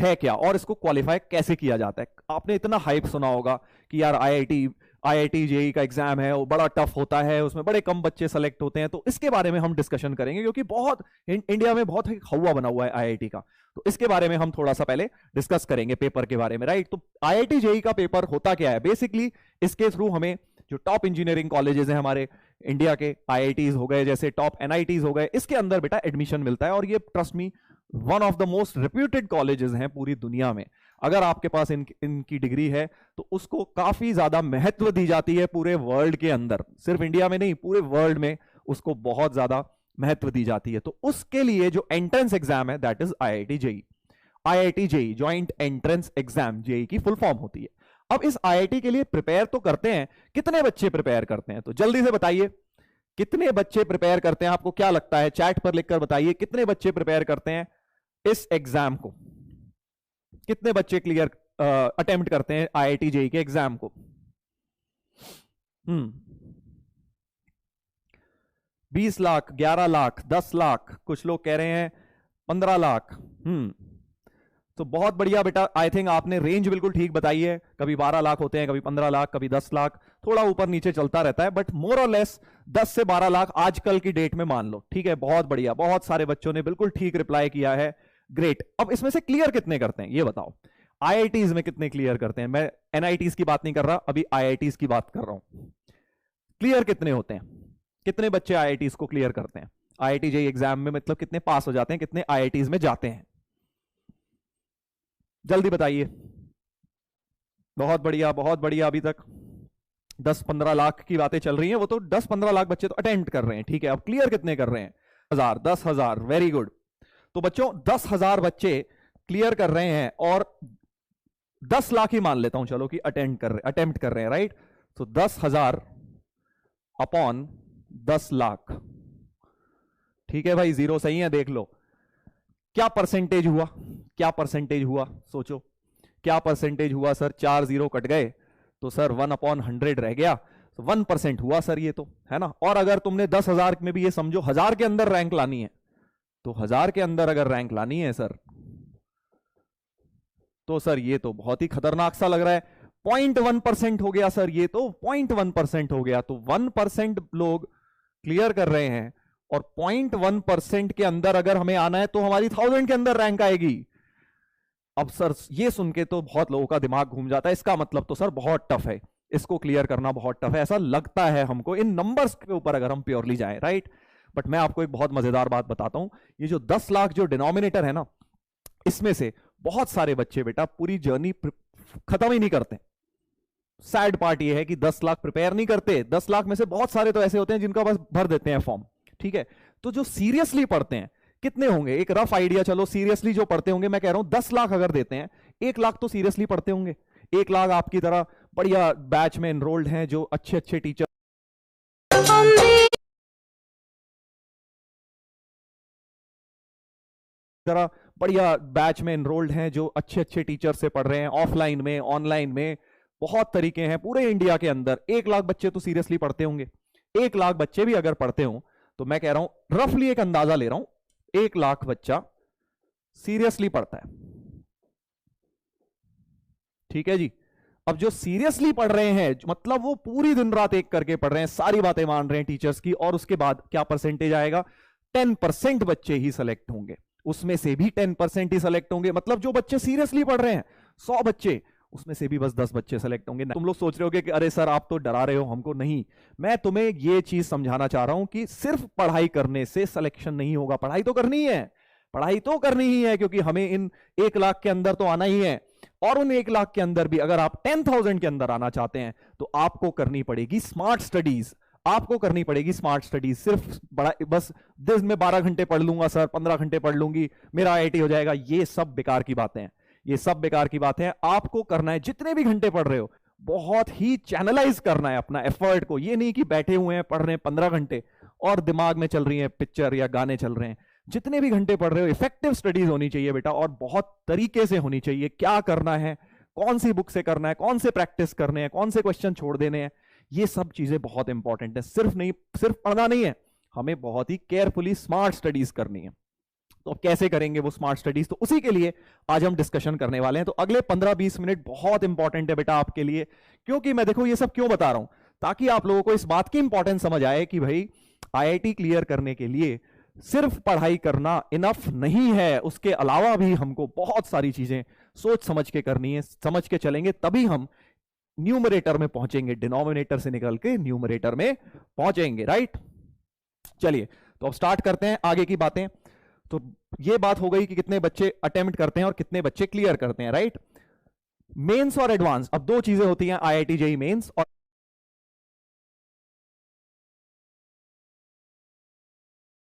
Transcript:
है क्या और इसको क्वालिफाई कैसे किया जाता है। आपने इतना हाइप सुना होगा कि यार आईआईटी जेई का एग्जाम है, वो बड़ा टफ होता है, उसमें बड़े कम बच्चे सेलेक्ट होते हैं। तो इसके बारे में हम डिस्कशन करेंगे, क्योंकि बहुत इंडिया में बहुत हवा बना हुआ है आईआईटी का। तो इसके बारे में हम थोड़ा सा पहले डिस्कस करेंगे पेपर के बारे में, राइट। तो आईआईटी जेई का पेपर होता क्या है बेसिकली, इसके थ्रू हमें जो टॉप इंजीनियरिंग कॉलेजेस हैं हमारे इंडिया के, आईआईटीज हो गए, जैसे टॉप एनआईटीज हो गए, इसके अंदर बेटा एडमिशन मिलता है। और ये trust me one of the most reputed colleges हैं पूरी दुनिया में। अगर आपके पास इनकी डिग्री है तो उसको काफी ज्यादा महत्व दी जाती है पूरे वर्ल्ड के अंदर, सिर्फ इंडिया में नहीं, पूरे वर्ल्ड में उसको बहुत ज्यादा महत्व दी जाती है। तो उसके लिए जो एंट्रेंस एग्जाम है that is IIT JEE. IIT JEE joint entrance exam, JEE की फुल फॉर्म होती है। अब इस आईआईटी के लिए प्रिपेयर तो करते हैं, कितने बच्चे प्रिपेयर करते हैं, तो जल्दी से बताइए कितने बच्चे प्रिपेयर करते हैं। आपको क्या लगता है, चैट पर लिखकर बताइए कितने बच्चे प्रिपेयर करते हैं इस एग्जाम को, कितने बच्चे क्लियर अटेम्प्ट करते हैं आईआईटी जेई के एग्जाम को। 20 लाख, 11 लाख, 10 लाख, कुछ लोग कह रहे हैं 15 लाख। तो बहुत बढ़िया बेटा, आई थिंक आपने रेंज बिल्कुल ठीक बताई है। कभी 12 लाख होते हैं, कभी 15 लाख, कभी 10 लाख, थोड़ा ऊपर नीचे चलता रहता है, बट मोर और लेस 10 से 12 लाख आजकल की डेट में मान लो, ठीक है। बहुत बढ़िया, बहुत सारे बच्चों ने बिल्कुल ठीक रिप्लाई किया है, ग्रेट। अब इसमें से क्लियर कितने करते हैं ये बताओ, आईआईटीज में कितने क्लियर करते हैं। मैं एनआईटीज की बात नहीं कर रहा, अभी आईआईटीज की बात कर रहा हूं। क्लियर कितने होते हैं, कितने बच्चे आईआईटीज को क्लियर करते हैं, आईआईटी जेई एग्जाम में, मतलब कितने पास हो जाते हैं, कितने आईआईटीज में जाते हैं, जल्दी बताइए। बहुत बढ़िया, बहुत बढ़िया। अभी तक 10-15 लाख की बातें चल रही हैं, वो तो 10-15 लाख बच्चे तो अटेम्प्ट कर रहे हैं, ठीक है। अब क्लियर कितने कर रहे हैं, 10,000, वेरी गुड। तो बच्चों 10,000 बच्चे क्लियर कर रहे हैं, और 10 लाख ही मान लेता हूं चलो कि अटेम्प्ट कर रहे हैं, राइट। तो 10,000 अपॉन 10 लाख, ठीक है भाई, जीरो सही है, देख लो क्या परसेंटेज हुआ, क्या परसेंटेज हुआ, सोचो क्या परसेंटेज हुआ सर। 4 जीरो कट गए तो सर 1/100 रह गया, तो 1% हुआ सर ये तो, है ना। और अगर तुमने 10,000 में भी ये समझो 1000 के अंदर रैंक लानी है, तो 1000 के अंदर अगर रैंक लानी है सर, तो सर ये तो बहुत ही खतरनाक सा लग रहा है। 0.1% हो गया सर, ये तो 0.1% हो गया। तो 1% लोग क्लियर कर रहे हैं, और 0.1% के अंदर अगर हमें आना है तो हमारी 1000 के अंदर रैंक आएगी। अब सर ये सुन के तो बहुत लोगों का दिमाग घूम जाता है, इसका मतलब तो सर बहुत टफ है, इसको क्लियर करना बहुत टफ है, ऐसा लगता है हमको इन नंबर्स के ऊपर अगर हम प्योरली जाएं, राइट। बट मैं आपको एक बहुत मजेदार बात बताता हूं, ये जो 10 लाख जो डिनोमिनेटर है ना, इसमें से बहुत सारे बच्चे बेटा पूरी जर्नी खत्म ही नहीं करते। सैड पार्ट ये है कि 10 लाख प्रिपेयर नहीं करते, 10 लाख में से बहुत सारे तो ऐसे होते हैं जिनका बस भर देते हैं फॉर्म, ठीक है। तो जो सीरियसली पढ़ते हैं कितने होंगे, एक रफ आइडिया, चलो सीरियसली जो पढ़ते होंगे, मैं कह रहा हूं 10 लाख अगर देते हैं, 1 लाख तो सीरियसली पढ़ते होंगे। 1 लाख आपकी तरह बढ़िया बैच में एनरोल्ड हैं, जो अच्छे अच्छे टीचर, तरह बढ़िया बैच में एनरोल्ड हैं, जो अच्छे अच्छे टीचर से पढ़ रहे हैं, ऑफलाइन में, ऑनलाइन में, बहुत तरीके हैं पूरे इंडिया के अंदर। 1 लाख बच्चे तो सीरियसली पढ़ते होंगे। 1 लाख बच्चे भी अगर पढ़ते हो तो मैं कह रहा हूं, रफली एक अंदाजा ले रहा हूं, 1 लाख बच्चा सीरियसली पढ़ता है, ठीक है जी। अब जो सीरियसली पढ़ रहे हैं, मतलब वो पूरी दिन रात एक करके पढ़ रहे हैं, सारी बातें मान रहे हैं टीचर्स की, और उसके बाद क्या परसेंटेज आएगा, 10% बच्चे ही सिलेक्ट होंगे, उसमें से भी 10% ही सिलेक्ट होंगे। मतलब जो बच्चे सीरियसली पढ़ रहे हैं 100 बच्चे, उसमें से भी बस 10 बच्चे सेलेक्ट होंगे। तुम लोग सोच रहे होगे कि अरे सर आप तो डरा रहे हो हमको, नहीं, मैं तुम्हें ये चीज समझाना चाह रहा हूं कि सिर्फ पढ़ाई करने से सिलेक्शन नहीं होगा। पढ़ाई तो करनी है, पढ़ाई तो करनी ही है, क्योंकि हमें इन 1 लाख के अंदर तो आना ही है। और उन 1 लाख के अंदर भी अगर आप 10,000 के अंदर आना चाहते हैं तो आपको करनी पड़ेगी स्मार्ट स्टडीज, आपको करनी पड़ेगी स्मार्ट स्टडीज। सिर्फ बड़ा बस दिन में 12 घंटे पढ़ लूंगा सर, 15 घंटे पढ़ लूंगी, मेरा आईआईटी हो जाएगा, ये सब बेकार की बातें हैं, ये सब बेकार की बातें हैं। आपको करना है, जितने भी घंटे पढ़ रहे हो, बहुत ही चैनलाइज करना है अपना एफर्ट को। ये नहीं कि बैठे हुए हैं पढ़ रहे हैं 15 घंटे और दिमाग में चल रही है पिक्चर या गाने चल रहे हैं। जितने भी घंटे पढ़ रहे हो, इफेक्टिव स्टडीज होनी चाहिए बेटा, और बहुत तरीके से होनी चाहिए। क्या करना है, कौन सी बुक से करना है, कौन से प्रैक्टिस करने हैं, कौन से क्वेश्चन छोड़ देने हैं, ये सब चीजें बहुत इंपॉर्टेंट है। सिर्फ पढ़ना नहीं है, हमें बहुत ही केयरफुली स्मार्ट स्टडीज करनी है। तो अब कैसे करेंगे वो स्मार्ट स्टडीज, तो उसी के लिए आज हम डिस्कशन करने वाले हैं। तो अगले 15-20 मिनट बहुत इंपॉर्टेंट है बेटा आपके लिए, क्योंकि मैं देखो ये सब क्यों बता रहा हूं, ताकि आप लोगों को इस बात की इंपॉर्टेंस समझ आए कि भाई आईआईटी क्लियर करने के लिए सिर्फ पढ़ाई करना इनफ नहीं है, उसके अलावा भी हमको बहुत सारी चीजें सोच समझ के करनी है, समझ के चलेंगे तभी हम न्यूमरेटर में पहुंचेंगे, डिनोमिनेटर से निकल के न्यूमरेटर में पहुंचेंगे, राइट। चलिए तो अब स्टार्ट करते हैं आगे की बातें। तो ये बात हो गई कि कितने बच्चे अटेम्प्ट करते हैं और कितने बच्चे क्लियर करते हैं, राइट। मेंस और एडवांस, अब दो चीजें होती हैं आईआईटी जेईई मेंस और